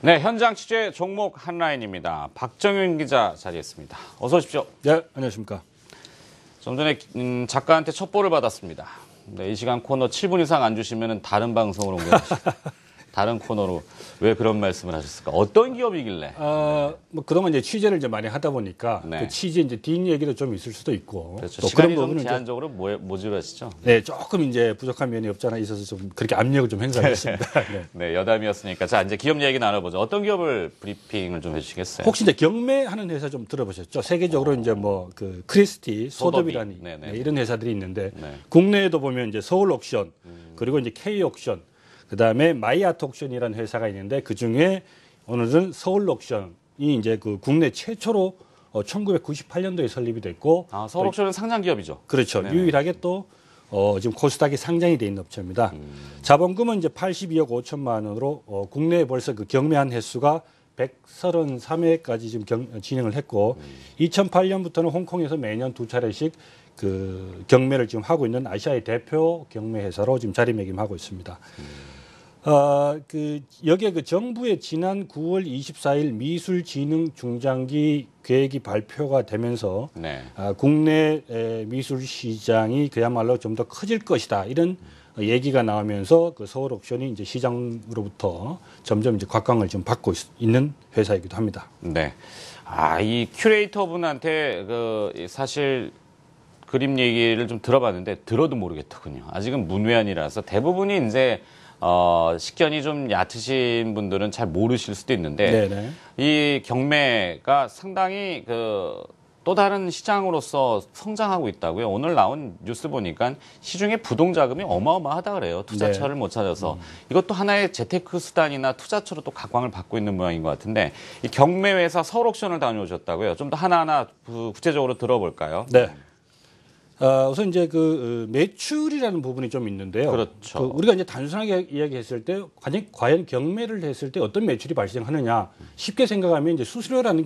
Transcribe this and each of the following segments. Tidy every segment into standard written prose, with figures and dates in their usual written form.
네, 현장 취재 종목 한라인입니다. 박정윤 기자 자리했습니다. 어서 오십시오. 네, 안녕하십니까. 좀 전에 작가한테 첩보를 받았습니다. 네, 이 시간 코너 7분 이상 안 주시면 다른 방송으로 옮겨가시고 다른 코너로 왜 그런 말씀을 하셨을까? 어떤 기업이길래? 뭐 그동안 이제 취재를 이제 많이 하다 보니까 네. 그 취재 이제 뒷 얘기도 좀 있을 수도 있고 그렇죠. 또 시간이 그런 좀 부분은 제한적으로 모집하시죠? 네, 조금 이제 부족한 면이 없지 않아 있어서 좀 그렇게 압력을 좀 행사했습니다. 네. 네, 여담이었으니까 자 이제 기업 얘기 나눠보죠. 어떤 기업을 브리핑을 좀 해주시겠어요? 혹시 이제 경매하는 회사 좀 들어보셨죠? 세계적으로 이제 뭐 그 크리스티, 소더비라니 네, 이런 회사들이 있는데 네. 국내에도 보면 이제 서울 옥션 그리고 이제 K 옥션 그다음에 마이아트 옥션이라는 회사가 있는데 그 중에 오늘은 서울 옥션이 이제 그 국내 최초로 1998년도에 설립이 됐고 서울 옥션은 상장 기업이죠. 그렇죠. 네네. 유일하게 또 지금 코스닥에 상장이 돼 있는 업체입니다. 자본금은 이제 82억 5천만 원으로 국내에 벌써 그 경매한 횟수가 133회까지 지금 진행을 했고 2008년부터는 홍콩에서 매년 2차례씩 그 경매를 지금 하고 있는 아시아의 대표 경매 회사로 지금 자리매김하고 있습니다. 여기에 그 정부의 지난 9월 24일 미술진흥 중장기 계획이 발표가 되면서 네. 국내 미술 시장이 그야말로 좀 더 커질 것이다 이런 얘기가 나오면서 그 서울 옥션이 이제 시장으로부터 점점 이제 곽광을 좀 받고 있는 회사이기도 합니다. 네. 이 큐레이터 분한테 사실 그림 얘기를 좀 들어봤는데 들어도 모르겠더군요. 아직은 문외한이라서 대부분이 이제 식견이 좀 얕으신 분들은 잘 모르실 수도 있는데 네네. 이 경매가 상당히 또 다른 시장으로서 성장하고 있다고요. 오늘 나온 뉴스 보니까 시중에 부동 자금이 어마어마하다 그래요. 투자처를 못 찾아서. 이것도 하나의 재테크 수단이나 투자처로 또 각광을 받고 있는 모양인 것 같은데 이 경매 회사 서울 옥션을 다녀오셨다고요. 좀 더 하나하나 구체적으로 들어볼까요? 네. 우선 이제 그 매출이라는 부분이 좀 있는데요. 그렇죠. 우리가 이제 단순하게 이야기했을 때 과연 경매를 했을 때 어떤 매출이 발생하느냐 쉽게 생각하면 이제 수수료라는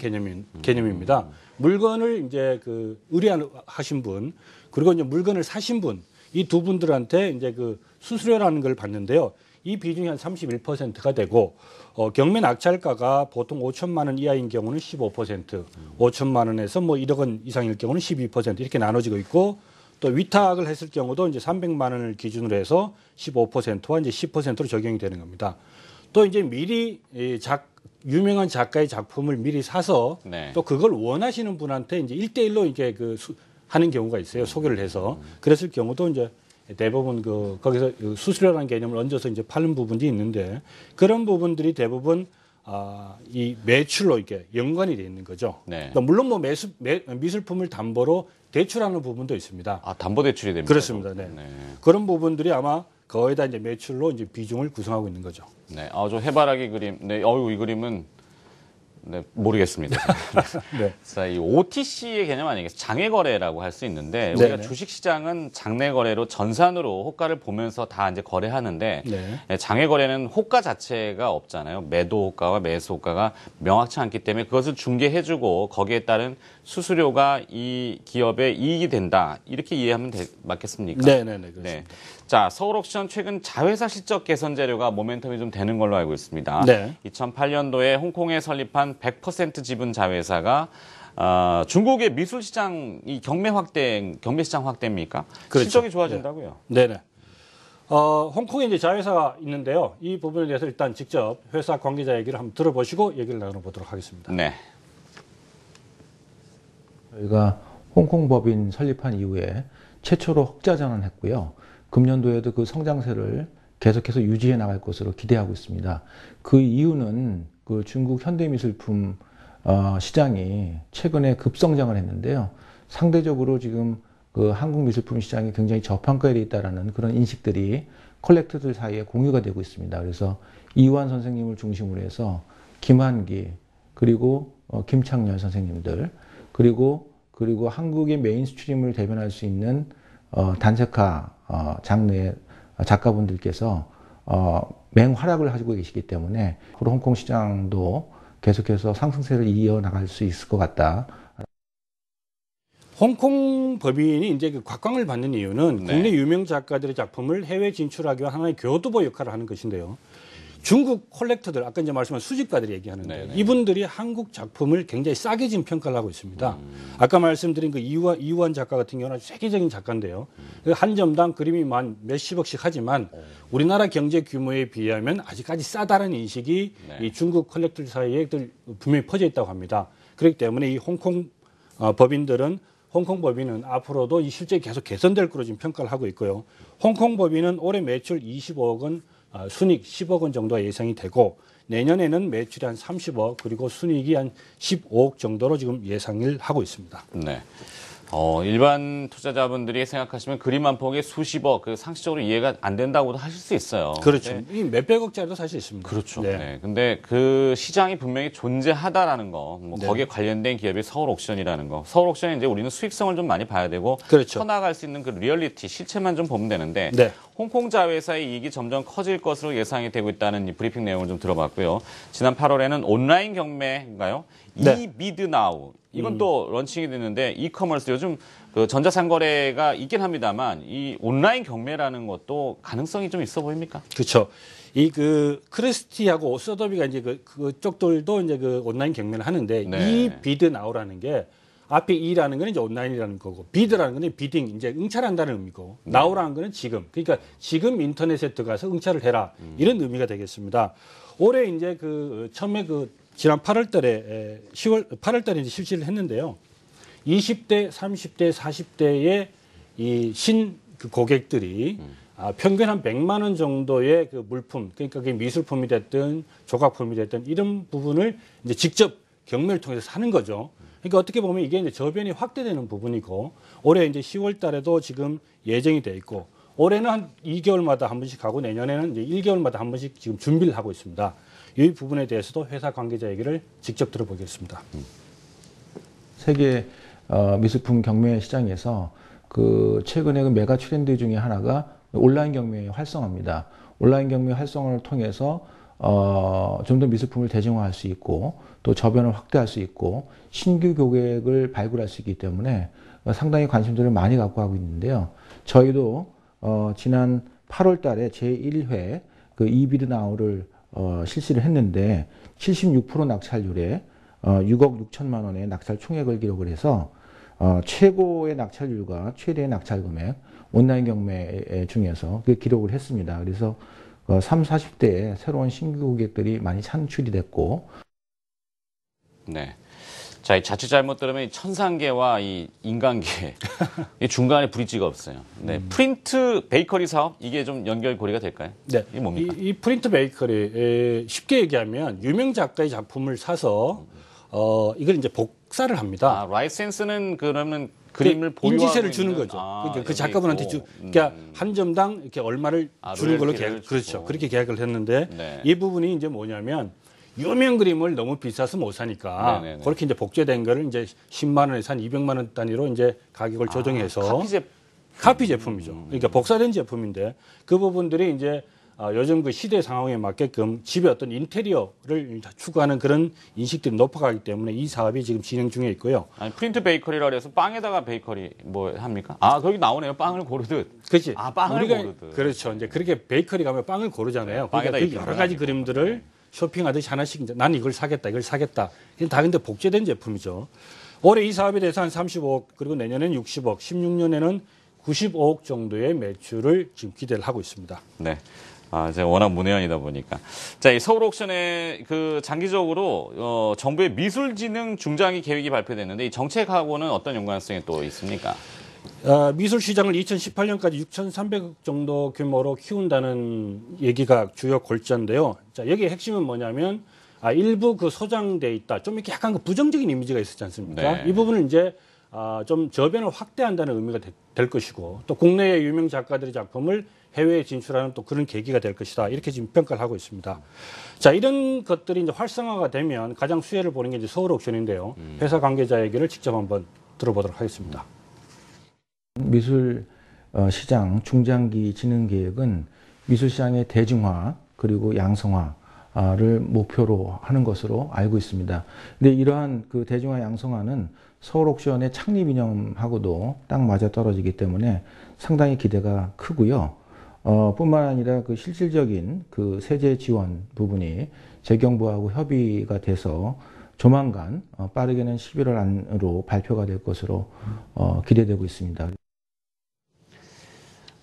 개념입니다. 물건을 이제 그 의뢰하신 분 그리고 이제 물건을 사신 분 이 두 분들한테 이제 그 수수료라는 걸 받는데요. 이 비중이 한 31%가 되고 경매 낙찰가가 보통 5천만 원 이하인 경우는 15%, 5천만 원에서 뭐 1억 원 이상일 경우는 12% 이렇게 나눠지고 있고 또 위탁을 했을 경우도 이제 300만 원을 기준으로 해서 15%와 이제 10%로 적용이 되는 겁니다. 또 이제 미리 유명한 작가의 작품을 미리 사서 네. 또 그걸 원하시는 분한테 이제 1대1로 이게 하는 경우가 있어요. 소개를 해서. 그랬을 경우도 이제 대부분 거기서 수수료라는 개념을 얹어서 이제 파는 부분이 있는데 그런 부분들이 대부분 이 매출로 이렇게 연관이 돼 있는 거죠. 네. 그러니까 물론 뭐 미술품을 담보로 대출하는 부분도 있습니다. 담보 대출이 됩니다. 그렇습니다. 네. 그런 부분들이 아마 거의 다 이제 매출로 이제 비중을 구성하고 있는 거죠. 네. 저 해바라기 그림. 네. 이 그림은 네, 모르겠습니다. 네. 자, 이 OTC의 개념 아니겠어요? 장외 거래라고 할 수 있는데 우리가 주식 시장은 장내 거래로 전산으로 호가를 보면서 다 이제 거래하는데 장외 거래는 호가 자체가 없잖아요. 매도 호가와 매수 호가가 명확치 않기 때문에 그것을 중개해주고 거기에 따른 수수료가 이 기업의 이익이 된다. 이렇게 이해하면 맞겠습니까? 네, 그렇습니다. 네. 자, 서울 옥션 최근 자회사 실적 개선 재료가 모멘텀이 좀 되는 걸로 알고 있습니다. 네. 2008년도에 홍콩에 설립한 100% 지분 자회사가 중국의 미술 시장 이 경매 시장 확대입니까? 그렇죠. 실적이 좋아진다고요? 네네. 홍콩에 이제 자회사가 있는데요. 이 부분에 대해서 일단 직접 회사 관계자 얘기를 한번 들어보시고 얘기를 나눠보도록 하겠습니다. 네. 저희가 홍콩 법인 설립한 이후에 최초로 흑자전환 했고요. 금년도에도 그 성장세를 계속해서 유지해 나갈 것으로 기대하고 있습니다. 그 이유는 그 중국 현대미술품 시장이 최근에 급성장을 했는데요. 상대적으로 지금 그 한국 미술품 시장이 굉장히 저평가에 있다라는 그런 인식들이 컬렉터들 사이에 공유가 되고 있습니다. 그래서 이완 선생님을 중심으로 해서 김한기 그리고 김창렬 선생님들 그리고 한국의 메인스트림을 대변할 수 있는 단색화 장르의 작가분들께서 맹활약을 하고 계시기 때문에 홍콩 시장도 계속해서 상승세를 이어나갈 수 있을 것 같다. 홍콩 법인이 이제 그 곽광을 받는 이유는 국내 유명 작가들의 작품을 해외 진출하기 위한 하나의 교두보 역할을 하는 것인데요. 중국 콜렉터들, 아까 이제 말씀한 수집가들이 얘기하는데 네네. 이분들이 한국 작품을 굉장히 싸게 지금 평가를 하고 있습니다. 아까 말씀드린 그 이우환 작가 같은 경우는 아주 세계적인 작가인데요. 한 점당 그림이 만 몇십억씩 하지만 우리나라 경제 규모에 비하면 아직까지 싸다는 인식이 네. 이 중국 컬렉터 사이에 분명히 퍼져 있다고 합니다. 그렇기 때문에 이 홍콩 법인들은 홍콩 법인은 앞으로도 이 실제 계속 개선될 거로 지금 평가를 하고 있고요. 홍콩 법인은 올해 매출 25억 원, 순이익 10억 원 정도가 예상이 되고 내년에는 매출이 한 30억 그리고 순이익이 한 15억 정도로 지금 예상을 하고 있습니다. 네. 일반 투자자분들이 생각하시면 그림 한 폭에 수십억, 상식적으로 이해가 안 된다고도 하실 수 있어요. 그렇죠. 네. 이 몇백억짜리도 사실 있습니다. 그렇죠. 네. 네. 근데 그 시장이 분명히 존재하다라는 거, 뭐 네. 거기에 관련된 기업이 서울 옥션이라는 거. 서울 옥션은 이제 우리는 수익성을 좀 많이 봐야 되고, 그렇죠. 쳐나갈 수 있는 그 리얼리티, 실체만 좀 보면 되는데, 네. 홍콩 자회사의 이익이 점점 커질 것으로 예상이 되고 있다는 이 브리핑 내용을 좀 들어봤고요. 지난 8월에는 온라인 경매인가요? 네. 이비드나우. 이건 또 런칭이 됐는데 이커머스 요즘 그 전자상거래가 있긴 합니다만 이 온라인 경매라는 것도 가능성이 좀 있어 보입니까? 그렇죠. 이 그 크리스티하고 소더비가 이제 그쪽들도 이제 그 온라인 경매를 하는데 네. 이 비드 나우라는 게 앞에 이라는 거는 이제 온라인이라는 거고 비드라는 거는 비딩 이제 응찰한다는 의미고 나우라는 거는 지금 그러니까 지금 인터넷에 들어가서 응찰을 해라 이런 의미가 되겠습니다. 올해 이제 그 처음에 그 지난 8월달에 8월달에 이제 실시를 했는데요. 20대, 30대, 40대의 이 그 고객들이 평균 한 100만 원 정도의 그 물품, 그러니까 그게 미술품이 됐든 조각품이 됐든 이런 부분을 이제 직접 경매를 통해서 사는 거죠. 그러니까 어떻게 보면 이게 이제 저변이 확대되는 부분이고 올해 이제 10월 달에도 지금 예정이 돼 있고 올해는 한 2개월마다 한 번씩 하고 내년에는 이제 1개월마다 한 번씩 지금 준비를 하고 있습니다. 이 부분에 대해서도 회사 관계자 얘기를 직접 들어보겠습니다. 세계 미술품 경매 시장에서 그 최근에 그 메가 트렌드 중에 하나가 온라인 경매 활성화입니다. 온라인 경매 활성화를 통해서 좀 더 미술품을 대중화할 수 있고 또 저변을 확대할 수 있고 신규 고객을 발굴할 수 있기 때문에 상당히 관심들을 많이 갖고 하고 있는데요. 저희도 지난 8월 달에 제1회 그 이비드 나우를 실시를 했는데 76% 낙찰률에 6억 6천만 원의 낙찰 총액을 기록을 해서 최고의 낙찰률과 최대의 낙찰 금액 온라인 경매 중에서 그 기록을 했습니다. 그래서 30, 40대에 새로운 신규 고객들이 많이 창출이 됐고. 네. 자, 이 자칫 잘못 들으면 이 천상계와 이 인간계 이 중간에 브릿지가 없어요. 네. 프린트 베이커리 사업 이게 좀 연결고리가 될까요? 네. 이게 뭡니까? 이 프린트 베이커리 쉽게 얘기하면 유명 작가의 작품을 사서 이걸 이제 복사를 합니다. 라이센스는 그러면 그림을 보유하고 인지세를 주는 있는, 거죠. 그러니까 그 작가분한테 그러니까 한 점당 이렇게 얼마를 주는 걸로 계약, 그렇죠. 그렇게 계약을 했는데 네. 이 부분이 이제 뭐냐면 유명 그림을 너무 비싸서 못 사니까 네네네. 그렇게 이제 복제된 거를 이제 10만 원에서 한 200만 원 단위로 이제 가격을 조정해서 카피 제품이죠. 그러니까 복사된 제품인데 그 부분들이 이제 요즘 그 시대 상황에 맞게끔 집에 어떤 인테리어를 추구하는 그런 인식들이 높아가기 때문에 이 사업이 지금 진행 중에 있고요. 아니, 프린트 베이커리라 그래서 빵에다가 베이커리 뭐 합니까? 거기 나오네요. 빵을 고르듯. 그렇지. 빵을 고르듯. 그렇죠. 이제 그렇게 베이커리 가면 빵을 고르잖아요. 네, 그러니까 그 여러 가지 그림들을 쇼핑하듯이 하나씩 이제 난 이걸 사겠다, 이걸 사겠다. 이게 다 근데 복제된 제품이죠. 올해 이 사업에 대해서 한 35억, 그리고 내년에는 60억, 16년에는 95억 정도의 매출을 지금 기대를 하고 있습니다. 네. 제가 워낙 문외한이다 보니까. 자, 이 서울 옥션에 그 장기적으로, 정부의 미술진흥 중장기 계획이 발표됐는데 이 정책하고는 어떤 연관성이 또 있습니까? 미술 시장을 2018년까지 6,300억 정도 규모로 키운다는 얘기가 주요 골자인데요. 자, 여기의 핵심은 뭐냐면, 일부 그 소장돼 있다. 좀 이렇게 약간 그 부정적인 이미지가 있었지 않습니까? 네. 이 부분은 이제, 좀 저변을 확대한다는 의미가 될 것이고, 또 국내의 유명 작가들의 작품을 해외에 진출하는 또 그런 계기가 될 것이다. 이렇게 지금 평가를 하고 있습니다. 자, 이런 것들이 이제 활성화가 되면 가장 수혜를 보는 게 이제 서울 옥션인데요. 회사 관계자 얘기를 직접 한번 들어보도록 하겠습니다. 미술 시장 중장기 진흥 계획은 미술 시장의 대중화 그리고 양성화를 목표로 하는 것으로 알고 있습니다. 근데 이러한 그 대중화 양성화는 서울 옥션의 창립 이념하고도 딱 맞아 떨어지기 때문에 상당히 기대가 크고요. 뿐만 아니라 그 실질적인 그 세제 지원 부분이 재경부하고 협의가 돼서 조만간 빠르게는 11월 안으로 발표가 될 것으로 기대되고 있습니다.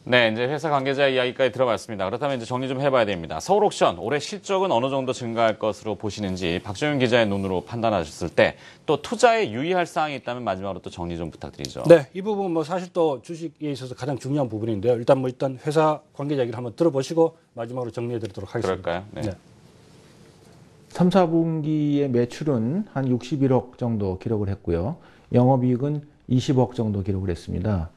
네, 이제 회사 관계자 이야기까지 들어봤습니다. 그렇다면 이제 정리 좀 해봐야 됩니다. 서울옥션 올해 실적은 어느 정도 증가할 것으로 보시는지 박정윤 기자의 눈으로 판단하셨을 때 또 투자에 유의할 사항이 있다면 마지막으로 또 정리 좀 부탁드리죠. 네, 이 부분 뭐 사실 또 주식에 있어서 가장 중요한 부분인데요. 일단 회사 관계자 얘기를 한번 들어보시고 마지막으로 정리해드리도록 하겠습니다. 그럴까요? 네. 3, 4분기의 매출은 한 61억 정도 기록을 했고요. 영업이익은 20억 정도 기록을 했습니다.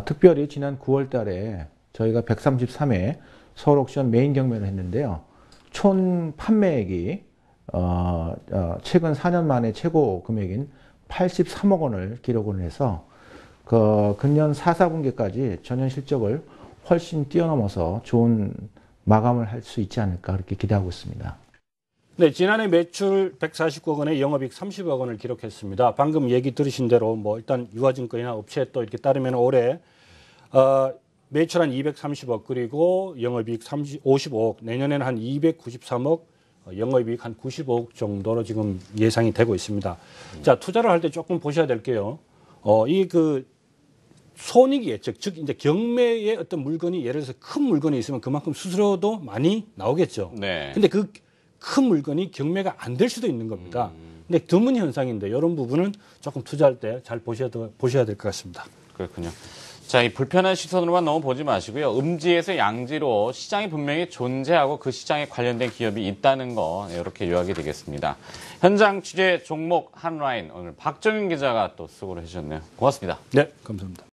특별히 지난 9월 달에 저희가 133회 서울옥션 메인 경매를 했는데요. 총 판매액이 최근 4년 만에 최고 금액인 83억 원을 기록을 해서 금년 4, 4분기까지 전년 실적을 훨씬 뛰어넘어서 좋은 마감을 할 수 있지 않을까 그렇게 기대하고 있습니다. 네, 지난해 매출 149억 원에 영업이익 30억 원을 기록했습니다. 방금 얘기 들으신 대로 뭐 일단 유화증권이나 업체 또 이렇게 따르면 올해 매출 한 230억 그리고 영업이익 55억 내년에는 한 293억 영업이익 한 95억 정도로 지금 예상이 되고 있습니다. 자, 투자를 할 때 조금 보셔야 될 게요. 이 그 손익이 예측, 즉 이제 경매의 어떤 물건이 예를 들어서 큰 물건이 있으면 그만큼 수수료도 많이 나오겠죠. 네. 근데 그 큰 물건이 경매가 안 될 수도 있는 겁니다. 근데 드문 현상인데 이런 부분은 조금 투자할 때 잘 보셔야 될 것 같습니다. 그렇군요. 자, 이 불편한 시선으로만 너무 보지 마시고요. 음지에서 양지로 시장이 분명히 존재하고 그 시장에 관련된 기업이 있다는 거 이렇게 요약이 되겠습니다. 현장 취재 종목 한라인 오늘 박정윤 기자가 또 수고를 해주셨네요. 고맙습니다. 네, 감사합니다.